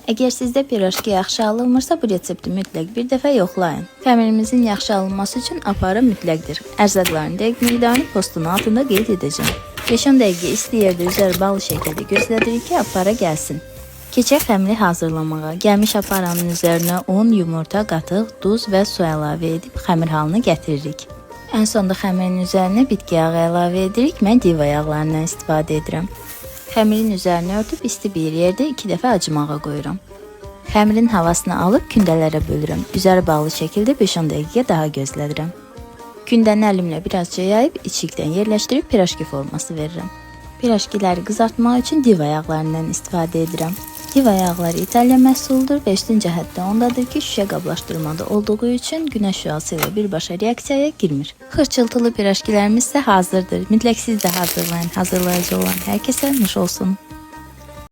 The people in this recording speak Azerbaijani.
Əgər sizdə pirojki yaxşı alınmırsa, bu resepti mütləq bir dəfə yoxlayın. Xəmirimizin yaxşı alınması üçün aparı mütləqdir. Ərzaqların dəqiq miqdarını postun altında qeyd edəcəm. 5-10 dəqiqə isti yerdə üzəri bağlı şəkildə gözlədirik ki, apara gəlsin. Keçək xəmiri hazırlamağa. Gəlmiş aparanın üzərinə un, yumurta, qatıq, duz və su əlavə edib xəmir halına gətiririk. Ən sonda xəmirin üzərinə bitki yağı əlavə edirik. Mən diva yağlarından istifadə edirəm. Xəmirin üzərini örtüb isti bir yerdə 2 dəfə acımağa qoyuram. Xəmirin havasını alıb kündələrə bölürəm. Üzəri bağlı şəkildə 5-10 dəqiqə daha gözlədirəm. Kündəni əlimlə birazca yayıb içlikdən yerləşdirib pirojki forması verirəm. Pirojkiləri qızartmaq üçün diva yağlarından istifadə edirəm. Diva yağları İtalya məhsuludur və üstün cəhətdə ondadır ki, şüşə qablaşdırmada olduğu üçün günəş şüası ilə birbaşa reaksiyaya girmir. Xırçıltılı pirojkilərimiz isə hazırdır. Mütləq siz də hazırlayın. Hazırlayıcı olan hər kəsə nuş olsun.